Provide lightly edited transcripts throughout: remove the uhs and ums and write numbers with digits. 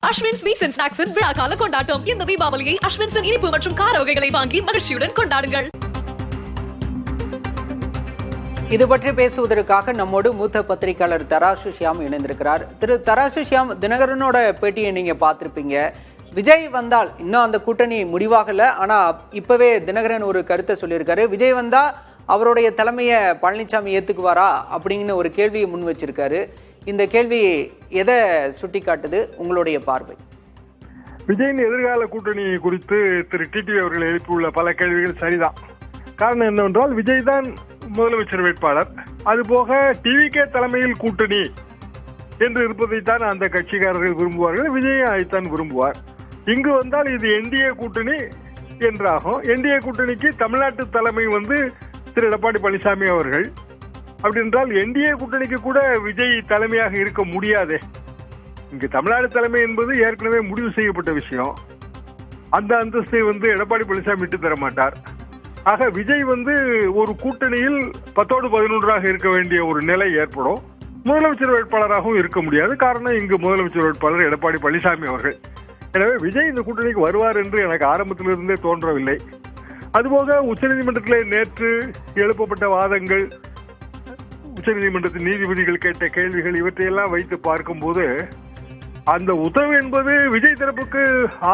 Ashwin sweets and ஸ்நாக்ஸின் விழா கால கொண்டாட்டம். இந்த தீபாவளியை அஸ்வின்ஸின் இனிப்பு மற்றும் கார வகைகளை வாங்கி மகிழ்ச்சியுடன் கொண்டாடுங்கள். இது பற்றி பேசுவதற்காக நம்மோடு மூத்த பத்திரிகையாளர் தராசு ஷியாம் இணைந்திருக்கிறார். திரு தராசு ஷியாம், தினகரனோட பேட்டியை நீங்க பார்த்திருப்பீங்க. விஜய் வந்தால் இன்னும் அந்த கூட்டணி முடிவாகல, ஆனா இப்பவே தினகரன் ஒரு கருத்தை சொல்லியிருக்காரு. விஜய் வந்தா அவருடைய தலைமையை பழனிசாமி ஏத்துக்குவாரா அப்படின்னு ஒரு கேள்வியை முன் வச்சிருக்காரு. இந்த கேள்வி எதை சுட்டி காட்டுது, உங்களுடைய பார்வை? விஜயின் எதிர்கால கூட்டணி குறித்து திரு டிடிவி அவர்கள் எழுப்பியுள்ள பல கேள்விகள் சரிதான். காரணம் என்னவென்றால், விஜய் தான் முதலமைச்சர் வேட்பாளர். அதுபோக டிவிகே தலைமையில் கூட்டணி என்று இருப்பதைத்தான் அந்த கட்சிக்காரர்கள் விரும்புவார்கள். விஜயும் அதைத்தான் விரும்புவார். இங்கு வந்தால் இது என்டிஏ கூட்டணி என்றாகும். என்டிஏ கூட்டணிக்கு தமிழ்நாட்டு தலைமை திரு எடப்பாடி பழனிசாமி அவர்கள். அப்படி என்றால் என்டிஏ கூட்டணிக்கு கூட விஜய் தலைமையாக இருக்க முடியாது. இங்கு தமிழ்நாடு தலைமை என்பது ஏற்கனவே முடிவு செய்யப்பட்ட விஷயம். அந்த அந்தஸ்தை எடப்பாடி பழனிசாமி விட்டு தர மாட்டார். ஆக விஜய் ஒரு கூட்டணியில் 10ஓடு 11ஆக இருக்க வேண்டிய ஒரு நிலை ஏற்படும். முதலமைச்சர் வேட்பாளராகவும் இருக்க முடியாது. காரணம், இங்கு முதலமைச்சர் வேட்பாளர் எடப்பாடி பழனிசாமி அவர்கள். எனவே விஜய் இந்த கூட்டணிக்கு வருவார் என்று எனக்கு ஆரம்பத்திலிருந்தே தோன்றவில்லை. அதுபோக உச்சநீதிமன்றத்திலே நேற்று எழுப்பப்பட்ட வாதங்கள், உச்சநீதிமன்றத்தின் நீதிபதிகள் கேட்ட கேள்விகள், இவற்றையெல்லாம் வைத்து பார்க்கும்போது அந்த உத்தரவு என்பது விஜய் தரப்புக்கு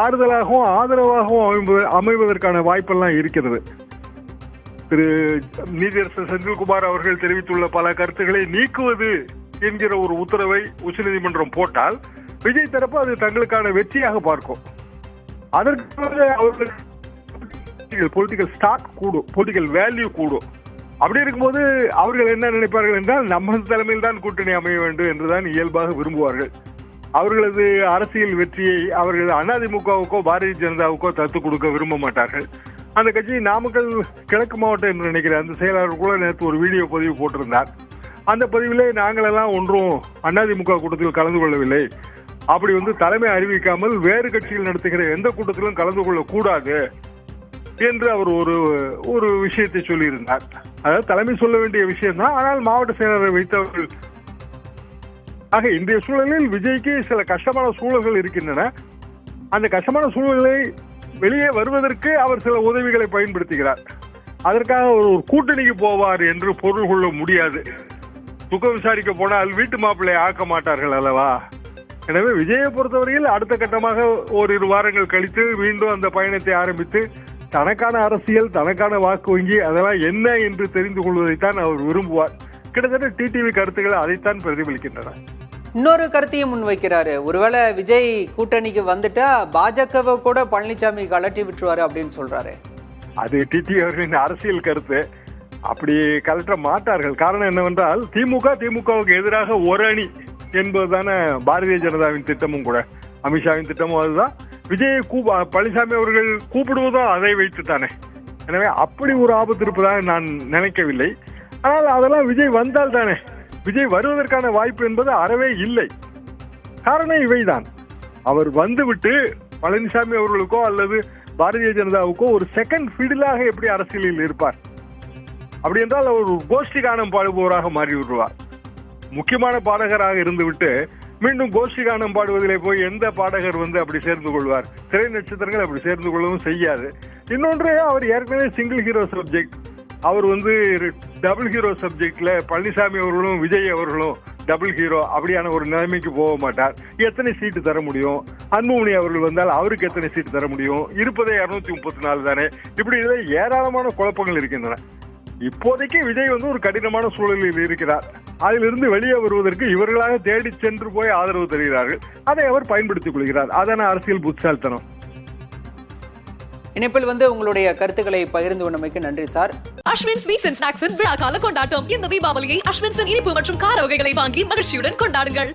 ஆறுதலாகவும் ஆதரவாகவும் அமைவதற்கான வாய்ப்பெல்லாம் இருக்கிறது. திரு நீதியரசர் செந்தில்குமார் அவர்கள் தெரிவித்துள்ள பல கருத்துக்களை நீக்குவது என்கிற ஒரு உத்தரவை உச்சநீதிமன்றம் போட்டால் விஜய் தரப்பு அது தங்களுக்கான வெற்றியாக பார்க்கும். அதற்கு அவர்களுக்கு பொலிட்டிக்கல் ஸ்டாக் கூடும், பொலிட்டிக்கல் வேல்யூ கூடும். அப்படி இருக்கும்போது அவர்கள் என்ன நினைப்பார்கள் என்றால், நம்ம தலைமையில் தான் கூட்டணி அமைய வேண்டும் என்றுதான் இயல்பாக விரும்புவார்கள். அவர்களது அரசியல் வெற்றியை அவர்கள் அதிமுகவுக்கோ பாரதிய ஜனதாவுக்கோ தத்து கொடுக்க விரும்ப மாட்டார்கள். அந்த கட்சி நாமக்கல் கிழக்கு மாவட்டம் என்று நினைக்கிறேன், அந்த செயலாளர் கூட நேற்று ஒரு வீடியோ பதிவு போட்டிருந்தார். அந்த பதிவிலே நாங்களெல்லாம் ஒன்றும் அதிமுக கூட்டத்தில் கலந்து கொள்ளவில்லை, அப்படி தலைமை அறிவிக்காமல் வேறு கட்சிகள் நடத்துகிற எந்த கூட்டத்திலும் கலந்து கொள்ளக்கூடாது என்று அவர் ஒரு விஷயத்தை சொல்லியிருந்தார். அதாவது தலைமை சொல்ல வேண்டிய விஷயம் தான், ஆனால் மாவட்ட செயலரை வைத்தவர்கள். ஆக இன்றைய சூழலில் விஜய்க்கு சில கஷ்டமான சூழல்கள் இருக்கின்றன. அந்த கஷ்டமான சூழலை வெளியே வருவதற்கு அவர் சில உதவிகளை பயன்படுத்துகிறார். அதற்காக ஒரு கூட்டணிக்கு போவார் என்று பொருள் கொள்ள முடியாது. துக்கம் விசாரிக்க போனால் வீட்டு மாப்பிள்ளை ஆக்க மாட்டார்கள் அல்லவா? எனவே விஜயை பொறுத்தவரையில் அடுத்த கட்டமாக ஓரிரு வாரங்கள் கழித்து மீண்டும் அந்த பயணத்தை ஆரம்பித்து தனக்கான அரசியல், தனக்கான வாக்கு வங்கி அதெல்லாம் என்ன என்று தெரிந்து கொள்வதைத்தான் அவர் விரும்புவார். கிட்டத்தட்ட டிடிவி கருத்துக்கள் அதைத்தான் பிரதிபலிக்கின்றன. இன்னொரு கருத்தையும் முன்வைக்கிறாரு. ஒருவேளை விஜய் கூட்டணிக்கு வந்துட்டா பாஜகவை கூட பழனிசாமி கலட்டி விட்டுருவாரு அப்படின்னு சொல்றாரு. அது டிடிவி அவர்களின் அரசியல் கருத்து. அப்படி கலட்ட மாட்டார்கள். காரணம் என்னவென்றால், திமுகவுக்கு எதிராக ஒரு அணி என்பதுதானே பாரதிய ஜனதாவின் திட்டமும் கூட, அமித்ஷாவின் திட்டமும் அதுதான். விஜயை பழனிசாமி அவர்கள் கூப்பிடுவதும் அதை வைத்துத்தானே. எனவே அப்படி ஒரு ஆபத்து இருப்பதாக நான் நினைக்கவில்லை. ஆனால் அதெல்லாம் விஜய் வந்தால் தானே. விஜய் வருவதற்கான வாய்ப்பு என்பது அறவே இல்லை. காரணம் இவைதான். அவர் வந்துவிட்டு பழனிசாமி அவர்களுக்கோ அல்லது பாரதிய ஜனதாவுக்கோ ஒரு செகண்ட் ஃபீல்டாக எப்படி அரசியலில் இருப்பார்? அப்படி என்றால் அவர் கோஷ்டி கானம் பாடுபவராக மாறி விடுவார். முக்கியமான பாடகராக இருந்துவிட்டு மீண்டும் கோஷ்டி கானம் பாடுவதிலே போய் எந்த பாடகர் அப்படி சேர்ந்து கொள்வார்? திரை நட்சத்திரங்கள் அப்படி சேர்ந்து கொள்ளவும் செய்யாது. இன்னொன்று, அவர் ஏற்கனவே சிங்கிள் ஹீரோ சப்ஜெக்ட். அவர் டபுள் ஹீரோ சப்ஜெக்ட்ல பழனிசாமி அவர்களும் விஜய் அவர்களும் டபுள் ஹீரோ அப்படியான ஒரு நிலைமைக்கு போக மாட்டார். எத்தனை சீட்டு தர முடியும்? அன்புமணி அவர்கள் வந்தால் அவருக்கு எத்தனை சீட்டு தர முடியும்? இருப்பதே 234 தானே. இப்படி ஏராளமான குழப்பங்கள் இருக்கின்றன. இப்போதைக்கு விஜய் ஒரு கடினமான சூழலில் இருக்கிறார். அதிலிருந்து வெளியே வருவதற்கு இவர்களாக தேடி சென்று போய் ஆதரவு தருகிறார்கள். அதை அவர் பயன்படுத்திக் கொள்கிறார். அதான அரசியல் புத்தால்தனம். இணைப்பில் உங்களுடைய கருத்துக்களை பகிர்ந்து கொண்டமைக்கு நன்றி சார். அஸ்வின் ஸ்வீட்ஸ் அண்ட் ஸ்நாக்ஸின் விழா கால கொண்டாட்டம். இந்த தீபாவளியை அஸ்வின்ஸின் இனிப்பு மற்றும் கார வகைகளை வாங்கி மகிழ்ச்சியுடன் கொண்டாடுங்கள்.